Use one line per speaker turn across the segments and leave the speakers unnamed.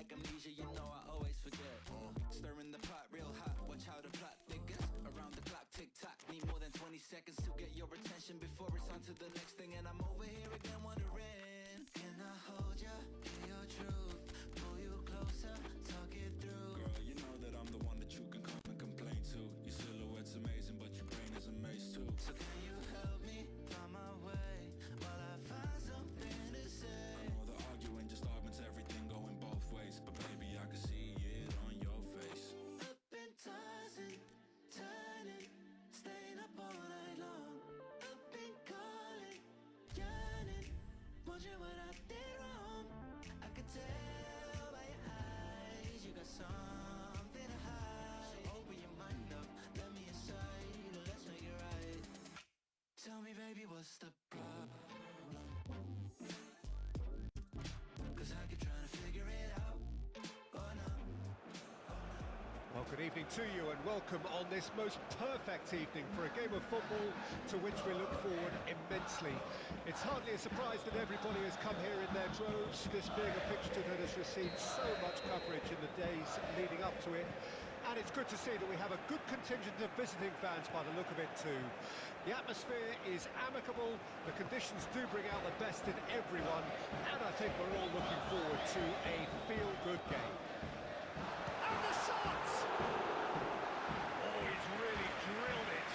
like amnesia, you know I always forget. Stirring the pot real hot, watch how the plot thickens. Around the clock, tick-tock, need more than 20 seconds to get your attention before it's on to the next thing. And I'm over here again wondering, can I hold ya, hear your truth, pull you closer, talk it through.
Girl, you know that I'm the one that you can come and complain to. Your silhouette's amazing, but your brain is a maze too.
So can you help me find my way while I find something to say?
I know the arguing just augments everything going both ways, but baby, I can see it on your face.
Up and tossing, turning, staying up all night long. Up and calling, yearning, wondering what I did wrong. I could tell by your eyes you got something to hide. So open your mind up, let me inside, let's make it right. Tell me, baby, what's the problem? 'Cause I keep trying to figure it out. Oh no.
Well, good evening to you and welcome on this most perfect evening for a game of football to which we look forward immensely. It's hardly a surprise that everybody has come here in their droves, this being a fixture that has received so much coverage in the days leading up to it. And it's good to see that we have a good contingent of visiting fans by the look of it too. The atmosphere is amicable, the conditions do bring out the best in everyone, and I think we're all looking forward to a feel-good game. And the shots! Oh, he's really drilled it.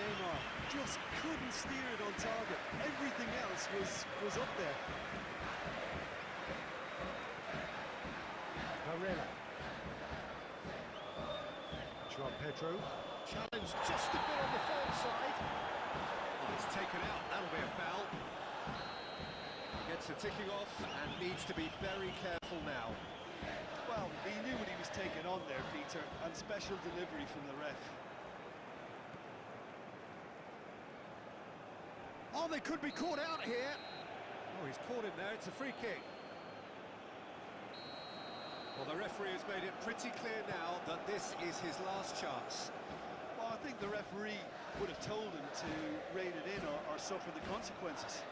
Neymar just couldn't steer it on target. Everything else was up there.
Varela. João Pedro. Challenge just a bit on the forward side. Oh, it's taken out. That'll be a foul. Gets the ticking off and needs to be very careful now.
Well, he knew what he was taking on there, Peter, and special delivery from the ref.
Oh, they could be caught out here. Oh, he's caught him there. It's a free kick. Well, the referee has made it pretty clear now that this is his last chance.
Well, I think the referee would have told him to rein it in or suffer the consequences.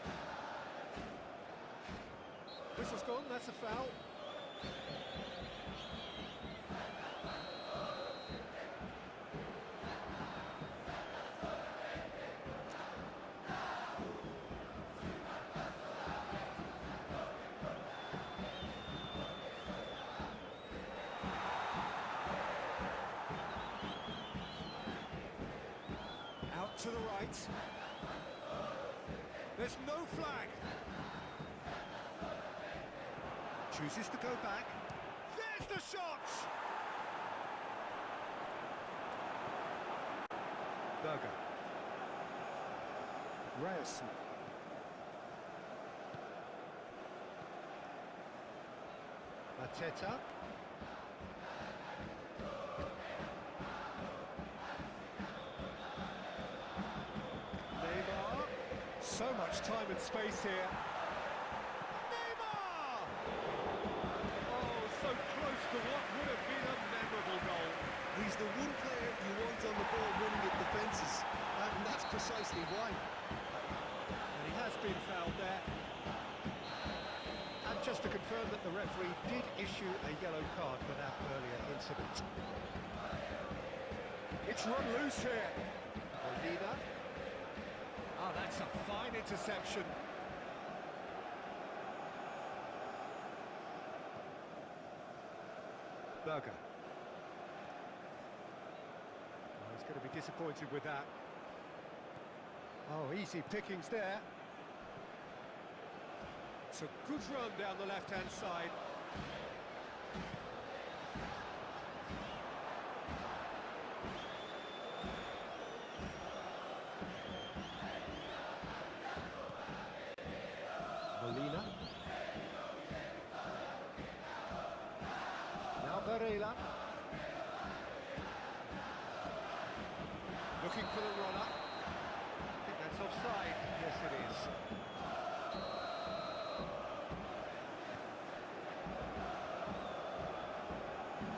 Whistle's gone, that's a foul. Out to the right. There's no flag. Chooses to go back. There's the shot! Berger. Ryerson. Mateta. Neymar. So much time and space here. Neymar! Oh, so close to what would have been a memorable goal.
He's the one player you want on the ball running at defences, and that's precisely why.
And he has been fouled there. And just to confirm that the referee did issue a yellow card for that earlier incident. It's run loose here. Molina. Oh, that's a fine interception. Berger. Oh, he's going to be disappointed with that. Oh, easy pickings there. It's a good run down the left-hand side. Molina. Now Varela. Looking for the runner. I think that's offside. Yes, it is.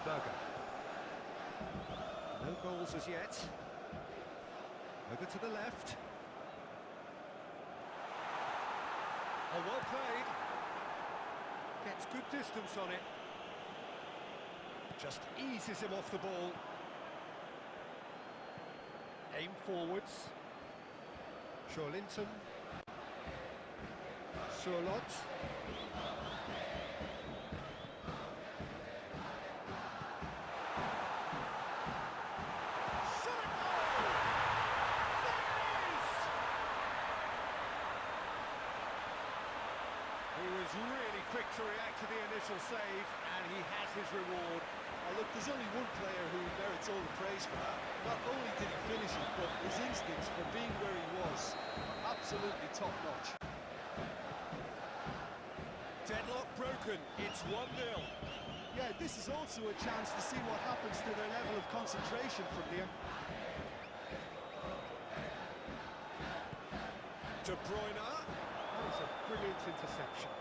Berger. No goals as yet. Over to the left. Oh, well played. Gets good distance on it. Just eases him off the ball. Aim forwards. Linton. Surlot. He was really quick to react to the initial save, and he has his reward.
Look, there's only one player who merits all the praise for that. Not only did he finish it, but his instincts for being where he was are absolutely top-notch.
Deadlock broken, it's 1-0.
Yeah, this is also a chance to see what happens to their level of concentration from here.
De Bruyne. That is a brilliant interception.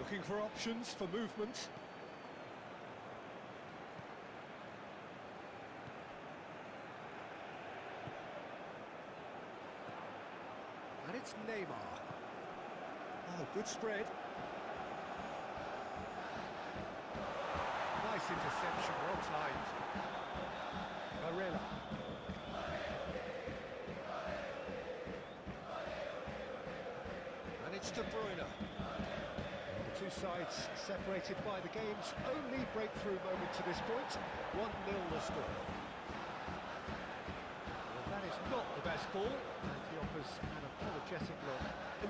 Looking for options for movement. And it's Neymar. Oh, good spread. Nice interception, well timed. Varela. And it's De Bruyne. The two sides separated by the game's only breakthrough moment to this point. 1-0 the score. Well, that is not the best ball, and he offers an apologetic look.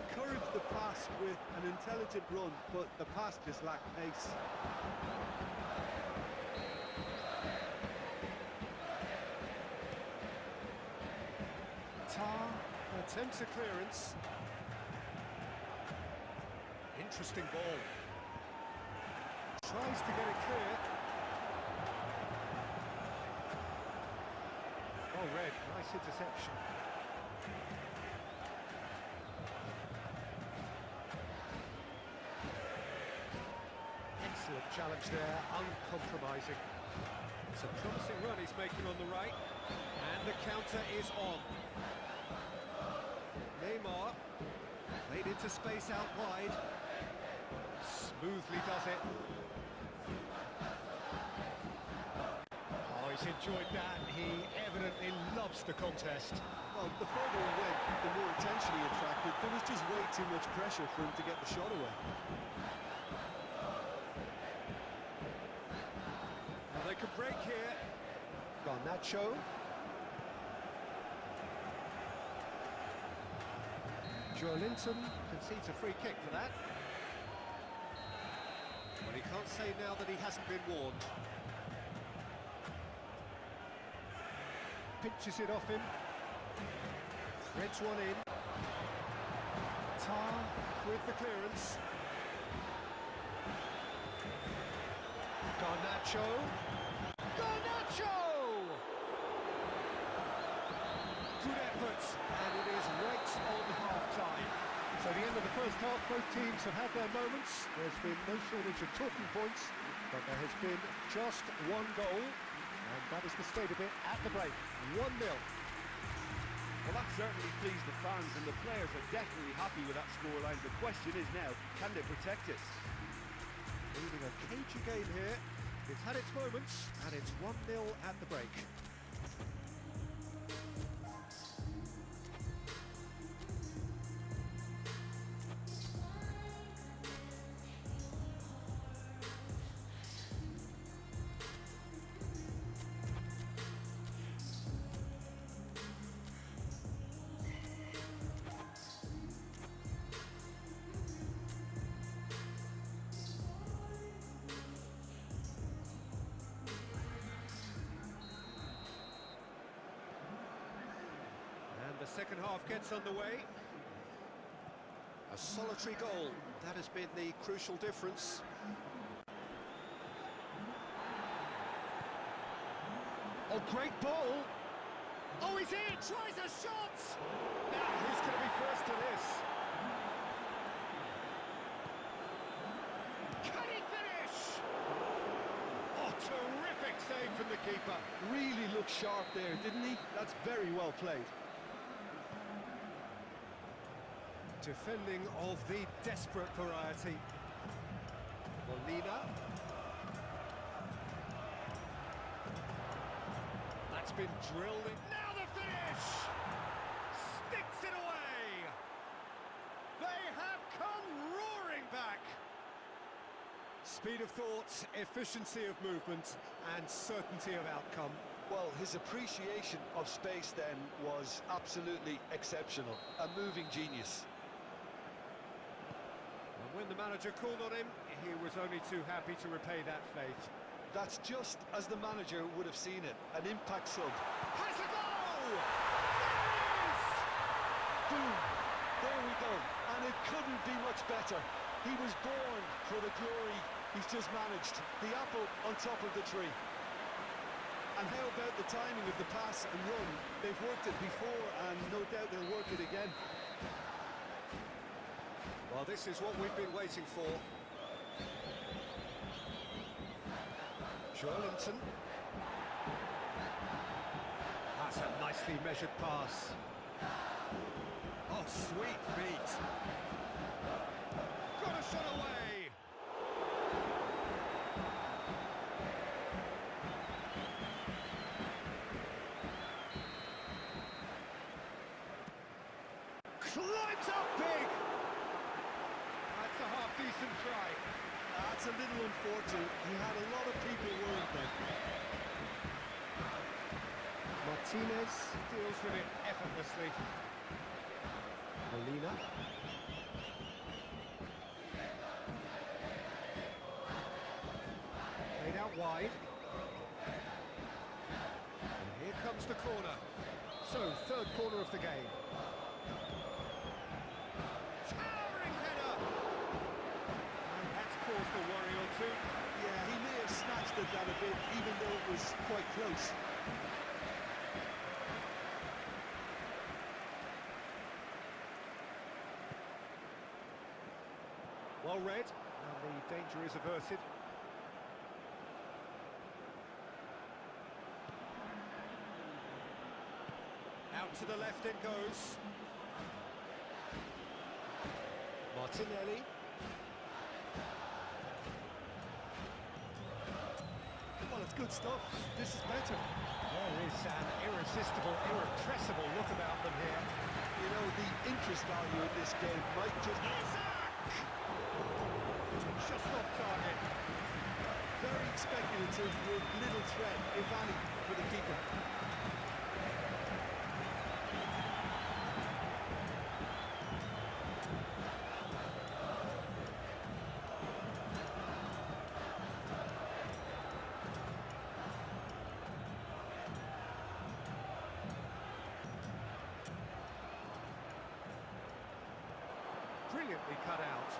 Encourage the pass with an intelligent run, but the pass just lacked pace.
Tar attempts a clearance. Interesting ball. Tries to get it clear. Oh, Red, nice interception. Excellent challenge there, uncompromising. It's a promising run he's making on the right, and the counter is on. Neymar played into space out wide. Smoothly does it. Oh, he's enjoyed that. He evidently loves the contest.
Well, the further he went, the more attention he attracted. There was just way too much pressure for him to get the shot away.
Well, they could break here. Garnacho. Linton concedes a free kick for that. Well, he can't say now that he hasn't been warned. Pinches it off him. Threads one in. Tar with the clearance. Garnacho. Garnacho! Good effort, and it is right on half-time. So the end of the first half, both teams have had their moments. There's been no shortage of talking points, but there has been just one goal, and that is the state of it at the break. 1-0.
Well, that certainly pleased the fans, and the players are definitely happy with that scoreline. The question is now, can they protect it?
Leading a cagey game here. It's had its moments, and it's 1-0 at the break. The second half gets underway. A solitary goal, that has been the crucial difference. Oh, great ball! Oh, he's in! Tries a shot! Now, who's going to be first to this? Can he finish? Oh, terrific save from the keeper.
Really looked sharp there, didn't he? That's very well played.
Defending of the desperate variety. Molina. That's been drilled in. Now the finish! Sticks it away! They have come roaring back! Speed of thought, efficiency of movement, and certainty of outcome.
Well, his appreciation of space then was absolutely exceptional. A moving genius.
And when the manager called on him, he was only too happy to repay that faith.
That's just as the manager would have seen it. An impact sub.
Has a goal! There it is!
Boom! There we go. And it couldn't be much better. He was born for the glory he's just managed. The apple on top of the tree. And how about the timing of the pass and run? They've worked it before and no doubt they'll work it again.
Well, this is what we've been waiting for. Joelinton. That's a nicely measured pass. Oh, sweet feet. Got a shot away. Climbs up big. That's a half-decent try.
That's a little unfortunate. He had a lot of people worried then.
Martinez deals with it effortlessly. Molina. Played out wide. And here comes the corner. So, third corner of the game. Towering header! And that's caused a worry or two.
Yeah, he may have snatched at that a bit, even though it was quite close.
Well read, and the danger is averted. Out to the left it goes. Martinelli.
Well, it's good stuff. This is better.
There is an irresistible, irrepressible look about them here.
You know, the interest value of this game might just...
Just off target.
Very speculative with little threat, if any, for the keeper.
Brilliantly cut out.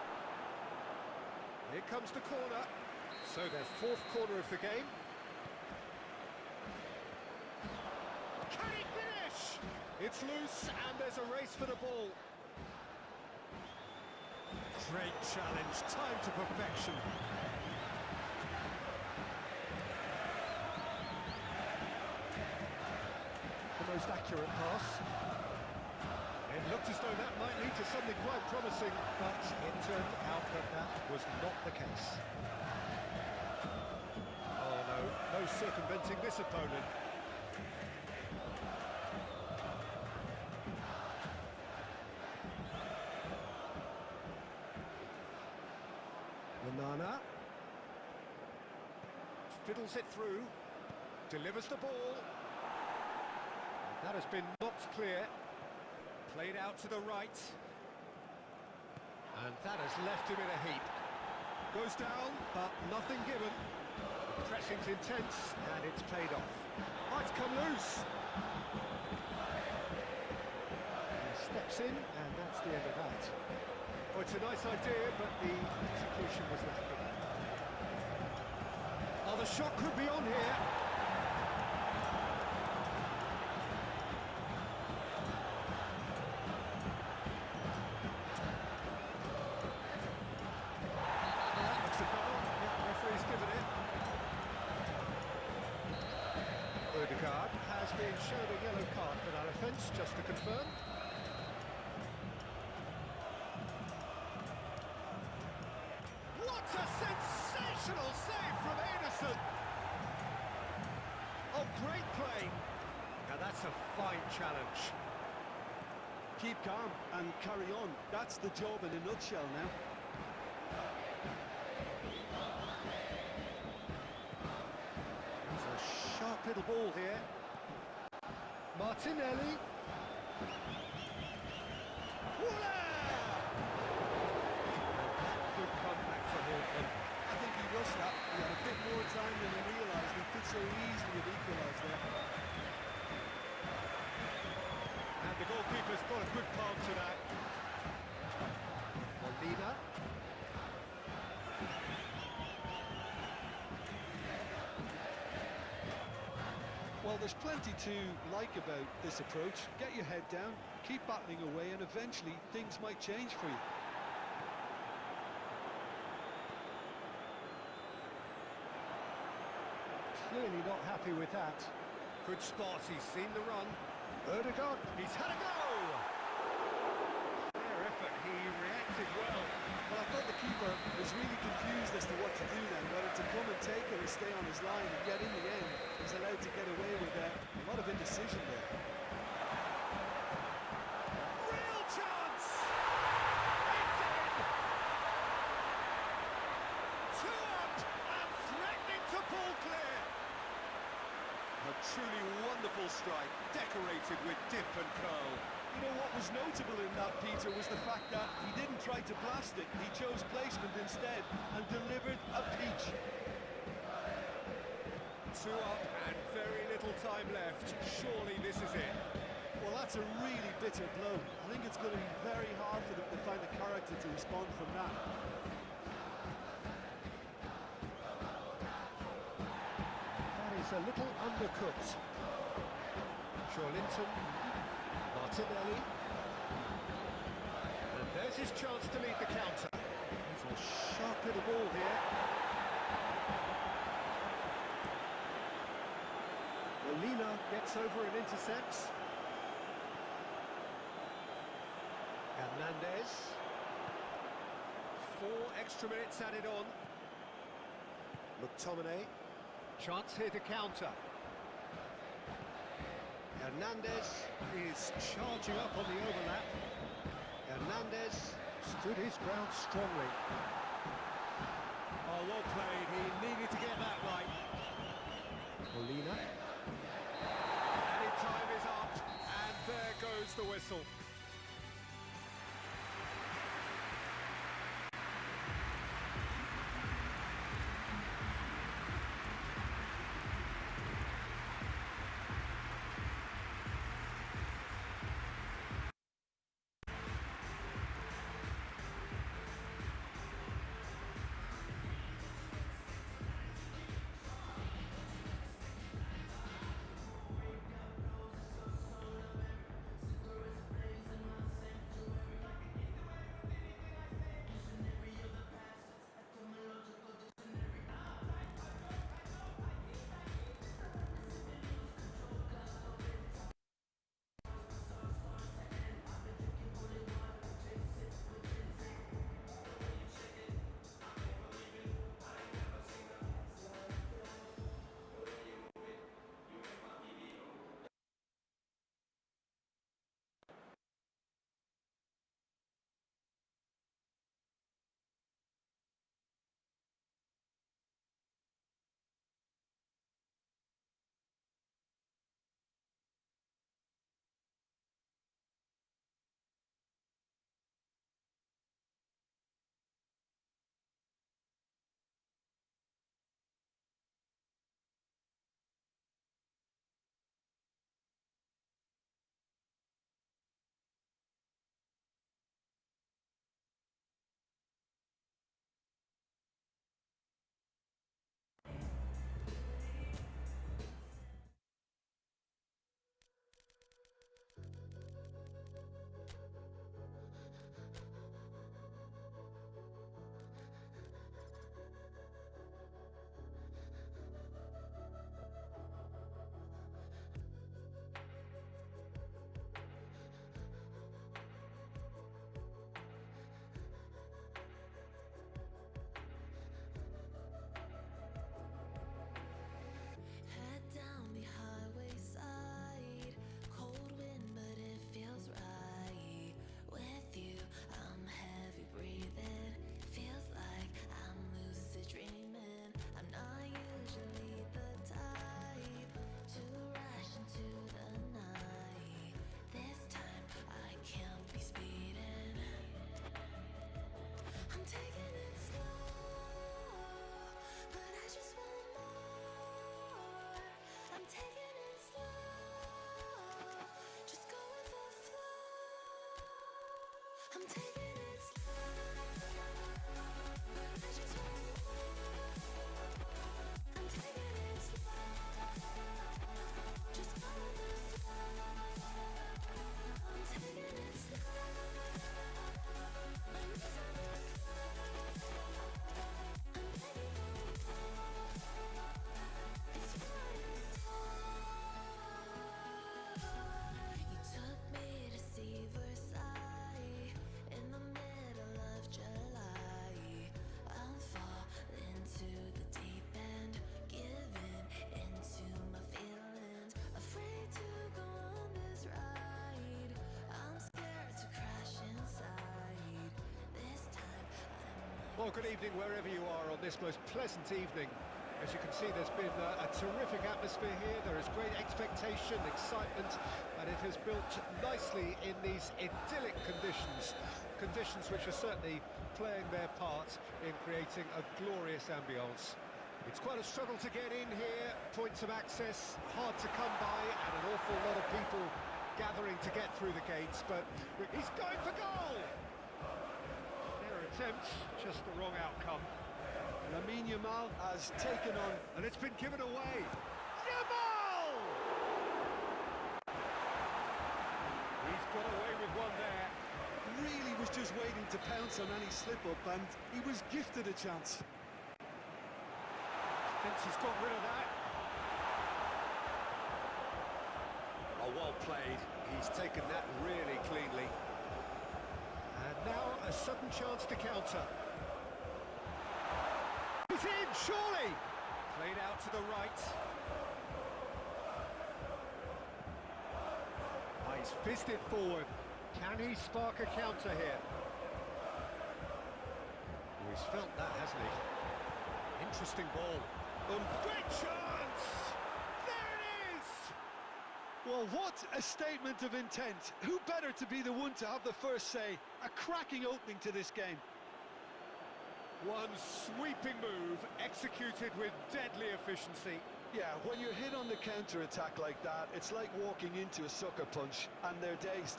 Here comes the corner. So their fourth corner of the game. Can he finish? It's loose and there's a race for the ball. Great challenge, time to perfection. The most accurate pass. It looked as though that might lead to something quite promising, but it turned out that that was not the case. Oh no, no circumventing this opponent. Onana fiddles it through, delivers the ball. That has been knocked clear. Played out to the right. And that has left him in a heap. Goes down, but nothing given. The pressing's intense, and it's played off. Might come loose. He steps in, and that's the end of that. Oh, it's a nice idea, but the execution was lacking. Oh, the shot could be on here. just to confirm. What a sensational save from Anderson! Oh, great play! Now that's a fine challenge.
Keep calm and carry on. That's the job in a nutshell now.
It's a sharp little ball here. Martinelli. Voila! Good contact for Hawthorne.
I think he rushed that. He had a bit more time than he realised. He could so easily have equalised there.
And the goalkeeper's got a good palm to that. Molina.
Well, there's plenty to like about this approach. Get your head down, keep battling away, and eventually things might change for you.
Clearly not happy with that. Good spot, he's seen the run. Erdogan, he's had a go! Fair effort, he reacted well.
Well, I thought the keeper was really confused as to what to do then, whether to come and take it or stay on his line, and yet in the end, he's allowed to get away with a lot of indecision there.
Real chance! It's in! 2 up and threatening to pull clear. A truly wonderful strike, decorated with dip and curl.
You know what was notable in that, Peter, was the fact that he didn't try to blast it. He chose placement instead and delivered a peach.
2 up and very little time left. Surely this is it.
Well, that's a really bitter blow. I think it's going to be very hard for them to find the character to respond from that.
That is a little undercooked. Linton, Martinelli. And there's his chance to lead the counter. It's a sharp little ball here. Molina gets over and intercepts. Hernandez. 4 extra minutes added on. McTominay. Chance here to counter. Hernandez is charging up on the overlap. Hernandez stood his ground strongly. Oh, well played. He needed to get that right. Molina. Added time is up, and there goes the whistle. Well, good evening wherever you are on this most pleasant evening. As you can see, there's been a terrific atmosphere here. There is great expectation, excitement, and it has built nicely in these idyllic conditions. Conditions which are certainly playing their part in creating a glorious ambience. It's quite a struggle to get in here, points of access hard to come by, and an awful lot of people gathering to get through the gates, but he's going for goal! Fair attempt, just the wrong outcome.
Lamine Yamal has taken on...
And it's been given away. Yamal! He's got away with one there.
Really was just waiting to pounce on any slip-up, and he was gifted a chance.
Thinks he's got rid of that. Oh, well played. He's taken that really cleanly. And now a sudden chance to counter. He's in, surely! Played out to the right. Oh, he's fizzed it forward. Can he spark a counter here? Oh, he's felt that, hasn't he? Interesting ball. Great chance! There it is!
Well, what a statement of intent. Who better to be the one to have the first say? A cracking opening to this game.
One sweeping move, executed with deadly efficiency.
Yeah, when you're hit on the counter-attack like that, it's like walking into a sucker punch, and they're dazed.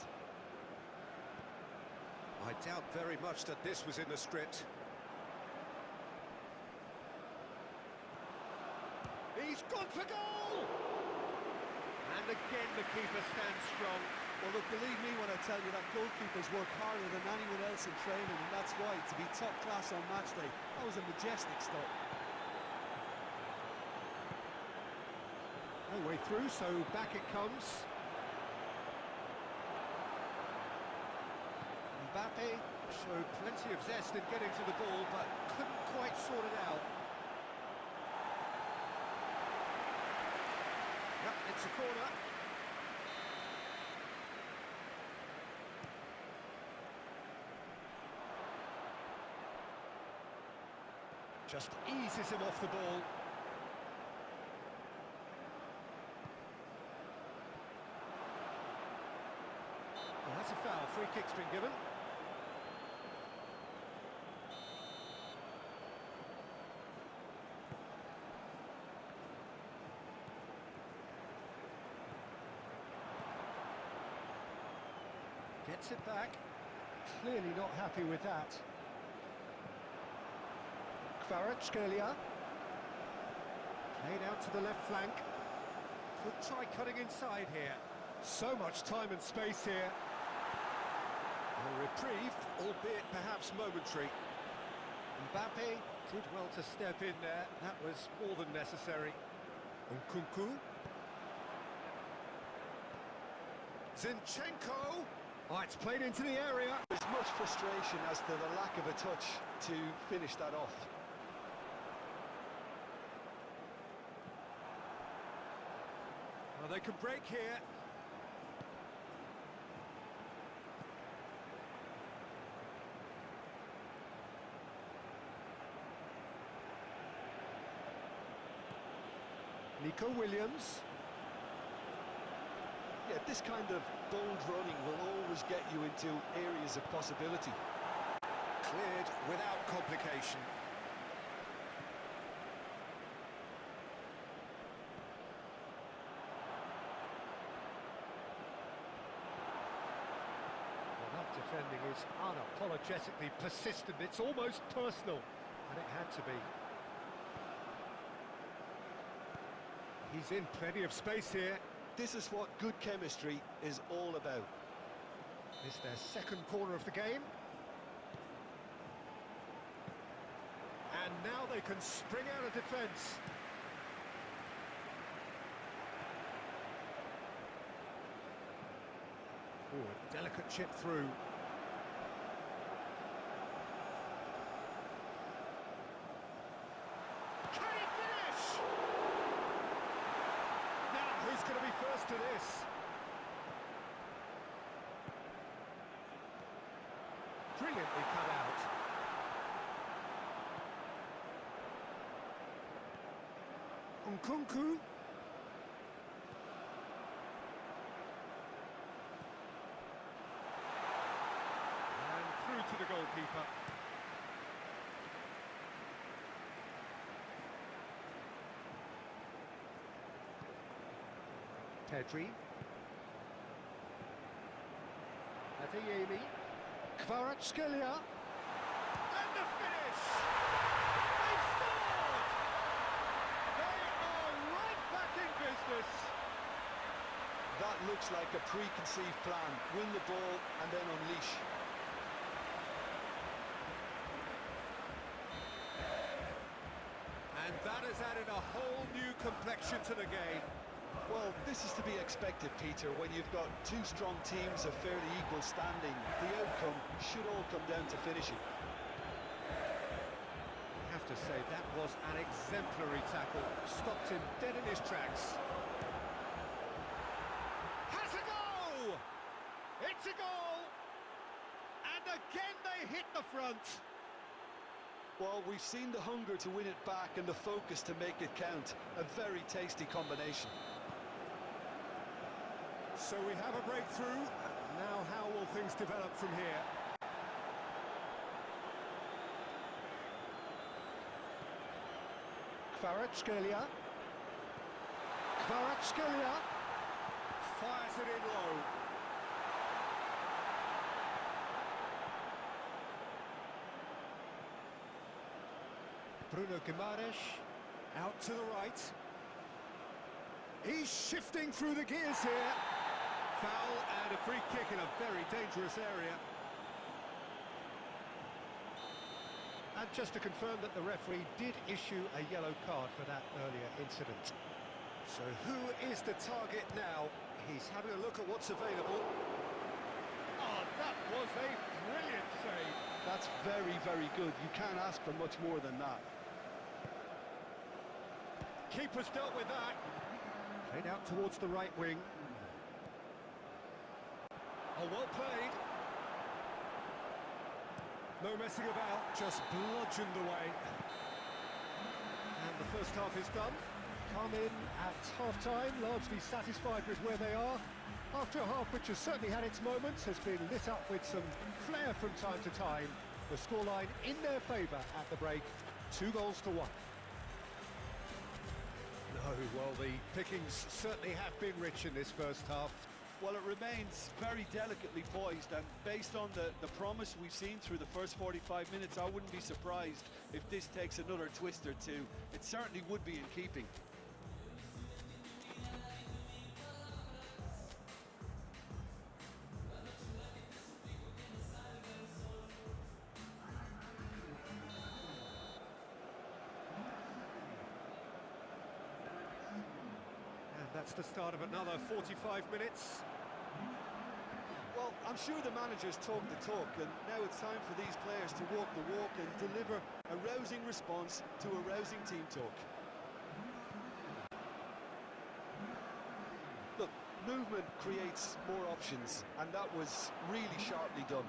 I doubt very much that this was in the script. He's gone for goal! And again the keeper stands strong.
Well, look, believe me when I tell you that goalkeepers work harder than anyone else in training, and that's why, to be top class on match day, that was a majestic stop.
No way through, so back it comes. Mbappe showed plenty of zest in getting to the ball, but couldn't quite sort it out. Yep, it's a corner. Just eases him off the ball. Well, that's a foul. Free kick's been given. Gets it back. Clearly not happy with that. Carpathia-Medellin. Played out to the left flank. Could try cutting inside here. So much time and space here. A reprieve, albeit perhaps momentary. Mbappe did well to step in there. That was more than necessary. Nkunku. Zinchenko. Oh, it's played into the area.
There's much frustration as to the lack of a touch to finish that off.
Well, they can break here. Nico Williams.
Yeah, this kind of bold running will always get you into areas of possibility.
Cleared without complication. Well, that defending is unapologetically persistent. It's almost personal, and it had to be. He's in plenty of space here.
This is what good chemistry is all about.
It's their second corner of the game. And now they can spring out of defence. Oh, a delicate chip through. Can he finish? Now, who's going to be first to this? Brilliantly cut out. Nkunku. And through to the goalkeeper. Pedri. Adeyemi. Kvaratskhelia. And the finish! They've scored! They are right back in business.
That looks like a preconceived plan. Win the ball and then unleash.
And that has added a whole new complexion to the game.
Well, this is to be expected, Peter. When you've got two strong teams of fairly equal standing, the outcome should all come down to finishing.
I have to say, that was an exemplary tackle. Stopped him dead in his tracks. Has a goal! It's a goal! And again they hit the front.
Well, we've seen the hunger to win it back and the focus to make it count. A very tasty combination.
So we have a breakthrough. Now how will things develop from here? Kvaratskhelia. Kvaratskhelia fires it in low. Bruno Guimaraes out to the right. He's shifting through the gears here. Foul and a free kick in a very dangerous area. And just to confirm that the referee did issue a yellow card for that earlier incident. So who is the target now? He's having a look at what's available. Oh, that was a brilliant save.
That's very, very good. You can't ask for much more than that.
Keeper's dealt with that. Played out towards the right wing. Oh, well played. No messing about, just bludgeoned away. And the first half is done. Come in at half-time, largely satisfied with where they are. After a half which has certainly had its moments, has been lit up with some flair from time to time. The scoreline in their favour at the break, 2-1. No, well, the pickings certainly have been rich in this first half.
Well, it remains very delicately poised, and based on the promise we've seen through the first 45 minutes, I wouldn't be surprised if this takes another twist or two. It certainly would be in keeping.
And that's the start of another 45 minutes.
Well, I'm sure the managers talk the talk, and now it's time for these players to walk the walk and deliver a rousing response to a rousing team talk. Look, movement creates more options, and that was really sharply done.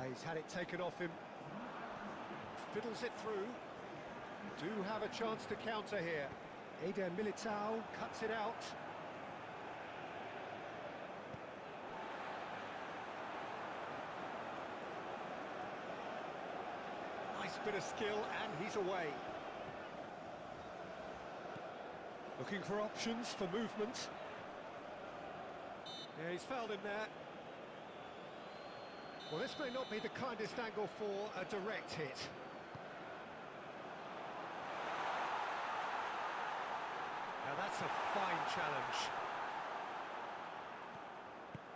He's had it taken off him. Fiddles it through. Do have a chance to counter here. Eder Militao cuts it out. Nice bit of skill, and he's away. Looking for options for movement. Yeah, he's fouled him there. Well, this may not be the kindest angle for a direct hit. Now that's a fine challenge.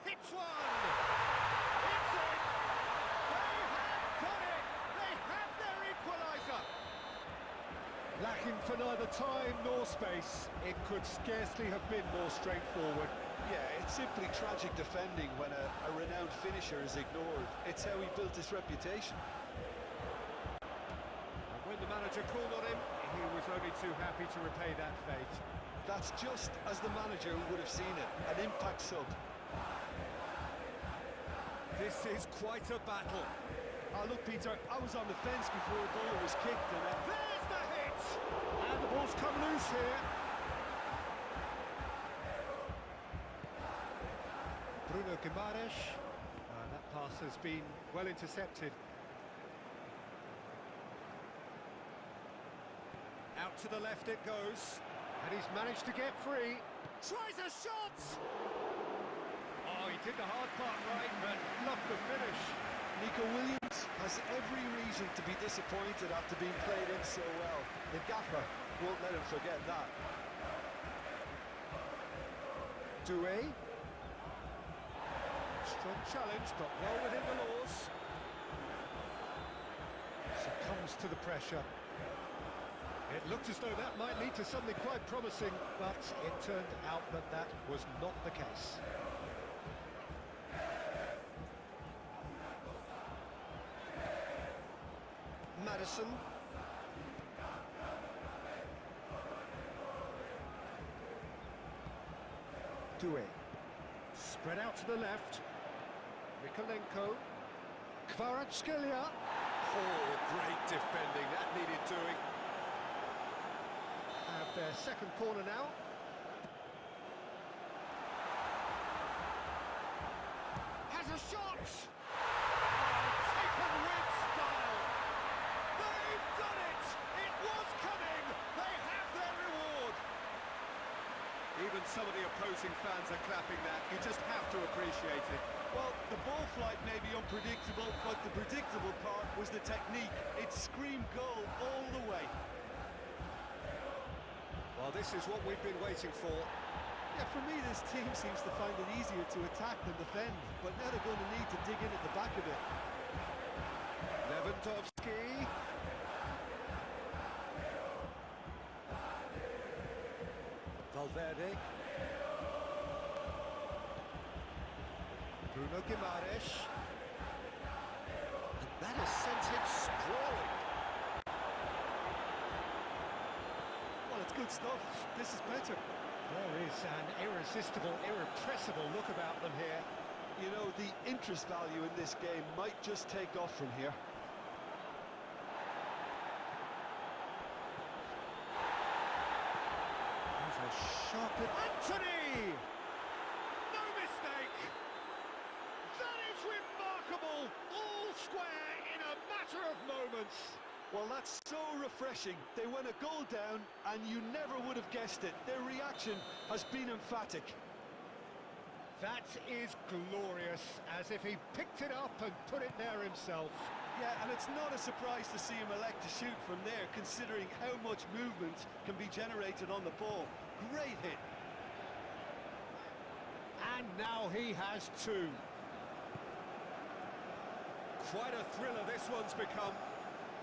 Hits one! It's in! They have done it! They have their equaliser! Lacking for neither time nor space, it could scarcely have been more straightforward.
Yeah, it's simply tragic defending when a renowned finisher is ignored. It's how he built his reputation.
And when the manager called on him, he was only too happy to repay that fate.
That's just as the manager would have seen it, an impact sub.
This is quite a battle.
Look, Peter, I was on the fence before the ball was kicked, and
There's the hit! ball's come loose here. Bruno Guimaraes. That pass has been well intercepted. Out to the left it goes. And he's managed to get free. Tries a shot! Oh, he did the hard part right, but fluffed the finish.
Nico Williams has every reason to be disappointed after being played in so well. The gaffer won't let him forget that.
Doué. Strong challenge, but well within the laws. Succumbs to the pressure. It looked as though that might lead to something quite promising, but it turned out that that was not the case. Madison. Doué. Spread out to the left. Mikolenko. Kvaratskhelia. Oh, great defending. That needed doing. Have their second corner now. Has a shot! Taken with style! They've done it! It was coming! They have their reward! Even some of the opposing fans are clapping that. You just have to appreciate it.
Well, the ball flight may be unpredictable, but the predictable part was the technique. It screamed goal all the way.
Well, this is what we've been waiting for.
Yeah, for me, this team seems to find it easier to attack than defend, but now they're going to need to dig in at the back of it.
Lewandowski. Valverde. Bruno Guimaraes. And that has sent him sprawling.
Well, it's good stuff. This is better.
There is an irresistible, irrepressible look about them here.
You know, the interest value in this game might just take off from here.
There's a sharp... Anthony! No mistake! That is remarkable! All square in a matter of moments.
Well, that's so refreshing. They went a goal down, and you never would have guessed it. Their reaction has been emphatic.
That is glorious, as if he picked it up and put it there himself.
Yeah, and it's not a surprise to see him elect to shoot from there, considering how much movement can be generated on the ball. Great hit.
And now he has two. Quite a thriller this one's become.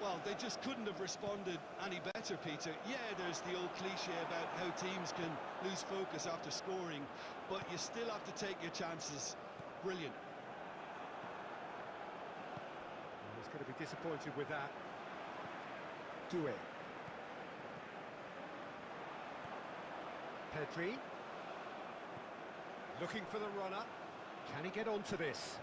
Well, they just couldn't have responded any better, Peter. Yeah, there's the old cliche about how teams can lose focus after scoring, but you still have to take your chances. Brilliant.
He's going to be disappointed with that. Doué. Pedri. Looking for the runner. Can he get onto this?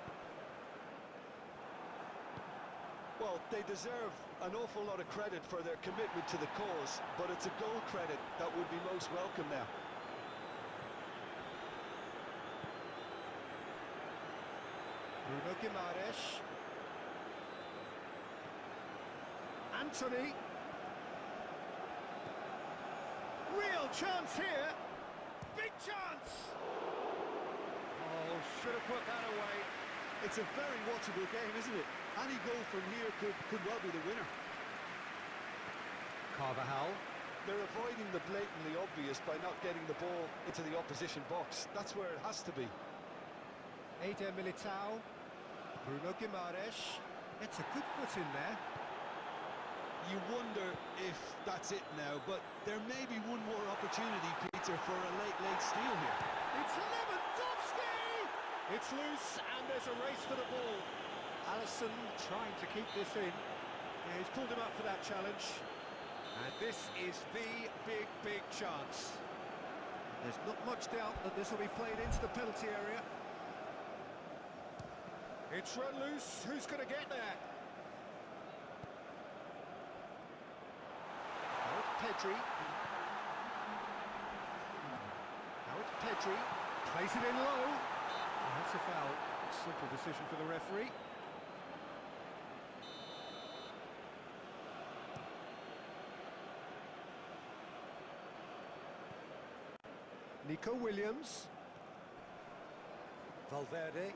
Well, they deserve an awful lot of credit for their commitment to the cause, but it's a goal credit that would be most welcome now.
Bruno Guimaraes. Anthony. Real chance here. Big chance. Oh, should have put that away.
It's a very watchable game, isn't it? Any goal from here could well be the winner.
Carvajal.
They're avoiding the blatantly obvious by not getting the ball into the opposition box. That's where it has to be.
Eder Militao. Bruno Guimaraes. It's a good foot in there.
You wonder if that's it now, but there may be one more opportunity, Peter, for a late steal here.
It's Lewandowski! It's loose, and there's a race for the ball. Alisson trying to keep this in. Yeah, he's pulled him up for that challenge. And this is the big chance. There's not much doubt that this will be played into the penalty area. It's run loose. Who's going to get there? Oh, it's Pedri. Pedri plays it in low. And that's a foul. Simple decision for the referee. Nico Williams. Valverde.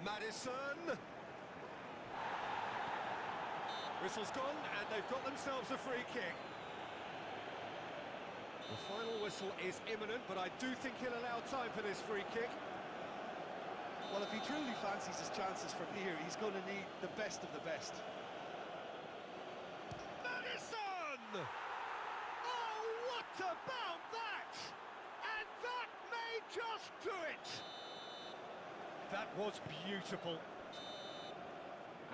Maddison. Whistle's gone, and they've got themselves a free kick. The final whistle is imminent, but I do think he'll allow time for this free kick.
Well, if he truly fancies his chances from here, he's going to need the best of the best.
Maddison! Oh, what about that? And that may just do it. That was beautiful.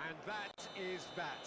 And that is that.